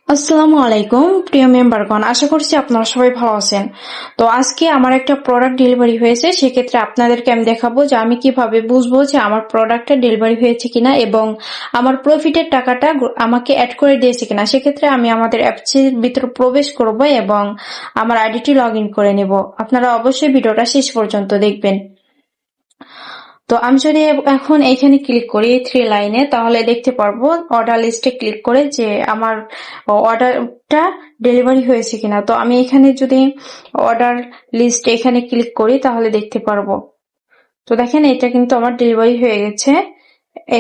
আসসালামু আলাইকুম প্রিয় মেম্বারগণ, আশা করছি আপনারা সবাই ভালো আছেন। তো আজকে আমার একটা প্রোডাক্ট ডেলিভারি হয়েছে, সেক্ষেত্রে আপনাদেরকে আমি দেখাবো যে আমি কিভাবে বুঝবো যে আমার প্রোডাক্টটা ডেলিভারি হয়েছে কিনা এবং আমার প্রফিটের টাকাটা আমাকে অ্যাড করে দিয়েছে কিনা। সেক্ষেত্রে আমি আমাদের অ্যাপসের ভিতরে প্রবেশ করব এবং আমার আইডিটি লগ ইন করে নেব। আপনারা অবশ্যই ভিডিওটা শেষ পর্যন্ত দেখবেন। তো আমি যদি এখন এইখানে ক্লিক করি থ্রি লাইনে, তাহলে দেখতে পারবো অর্ডার লিস্টে ক্লিক করে যে আমার অর্ডারটা ডেলিভারি হয়েছে কিনা। তো আমি এখানে যদি অর্ডার লিস্ট এখানে ক্লিক করি তাহলে দেখতে পারবো। তো দেখেন এটা কিন্তু আমার ডেলিভারি হয়ে গেছে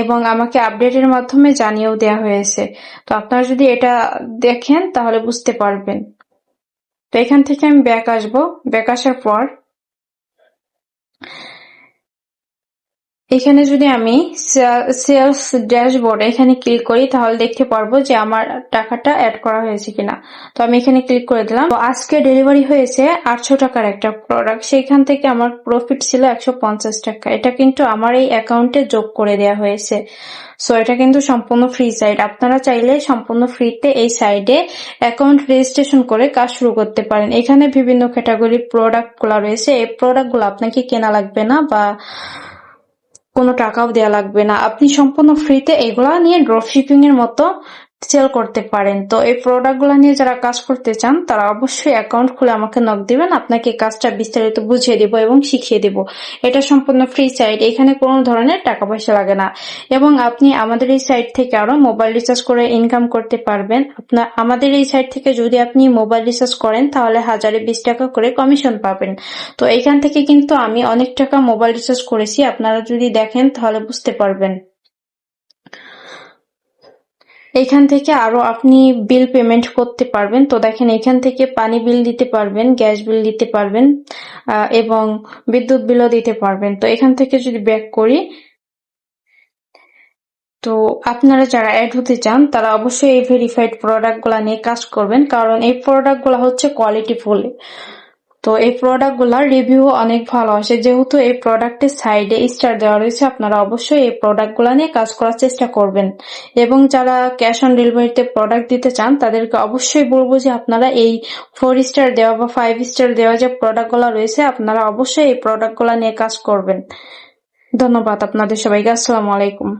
এবং আমাকে আপডেটের মাধ্যমে জানিয়েও দেওয়া হয়েছে। তো আপনারা যদি এটা দেখেন তাহলে বুঝতে পারবেন। তো এখান থেকে আমি ব্যাক আসবো। ব্যাক আসার পর এখানে যদি আমি সেলস ড্যাশবোর্ড এখানে ক্লিক করি তাহলে দেখতে পারবো যে আমার টাকাটা অ্যাড করা হয়েছে কিনা। তো আমি এখানে ক্লিক করে দিলাম। তো আজকে ডেলিভারি হয়েছে 800 টাকার একটা প্রোডাক্ট, সেখান থেকে আমার প্রফিট ছিল 150 টাকা। এটা কিন্তু আমার এই অ্যাকাউন্টে যোগ করে দেওয়া হয়েছে। সো এটা কিন্তু সম্পূর্ণ ফ্রি সাইট। আপনারা চাইলে সম্পূর্ণ ফ্রিতে এই সাইডে অ্যাকাউন্ট রেজিস্ট্রেশন করে কাজ শুরু করতে পারেন। এখানে বিভিন্ন ক্যাটাগরির প্রোডাক্ট গুলা রয়েছে। এই প্রোডাক্ট গুলো আপনাকে কেনা লাগবে না বা কোনো টাকাও দেয়া লাগবে না। আপনি সম্পূর্ণ ফ্রিতে এগুলা নিয়ে ড্রপশিপিং এর মতো সেল করতে পারেন। তো এই প্রোডাক্ট গুলা নিয়ে যারা কাজ করতে চান তারা অবশ্যই অ্যাকাউন্ট খুলে আমাকে নক দিবেন, আপনাকে কাজটা বিস্তারিত বুঝিয়ে দিব এবং শিখিয়ে দিব। এটা সম্পূর্ণ ফ্রি সাইট, এখানে কোনো ধরনের টাকা পয়সা লাগে না এবং আপনি আমাদের এই সাইট থেকে আরো মোবাইল রিচার্জ করে ইনকাম করতে পারবেন। আমাদের এই সাইট থেকে যদি আপনি মোবাইল রিচার্জ করেন তাহলে 1020 টাকা করে কমিশন পাবেন। তো এখান থেকে কিন্তু আমি অনেক টাকা মোবাইল রিচার্জ করেছি, আপনারা যদি দেখেন তাহলে বুঝতে পারবেন। এখান থেকে আরো আপনি বিল পেমেন্ট করতে পারবেন। তো দেখেন এখান থেকে পানি বিল দিতে পারবেন, গ্যাস বিল দিতে পারবেন এবং বিদ্যুৎ বিলও দিতে পারবেন। তো এখান থেকে যদি ব্যাক করি, তো আপনারা যারা অ্যাড হতে চান তারা অবশ্যই এই ভেরিফাইড প্রোডাক্ট গুলা নিয়ে কাজ করবেন, কারণ এই প্রোডাক্ট গুলা হচ্ছে কোয়ালিটি ফুল। তো এই প্রোডাক্ট গুলার রিভিউ অনেক ভালো আসে। যেহেতু এই প্রোডাক্টের সাইডে স্টার দেওয়া রয়েছে, আপনারা অবশ্যই এই প্রোডাক্ট গুলা নিয়ে কাজ করার চেষ্টা করবেন। এবং যারা ক্যাশ অন ডেলিভারিতে প্রোডাক্ট দিতে চান তাদেরকে অবশ্যই বলবো যে আপনারা এই 4 স্টার দেওয়া বা 5 স্টার দেওয়া যে প্রোডাক্ট গুলা রয়েছে আপনারা অবশ্যই এই প্রোডাক্ট গুলা নিয়ে কাজ করবেন। ধন্যবাদ আপনাদের সবাইকে। আসসালামু আলাইকুম।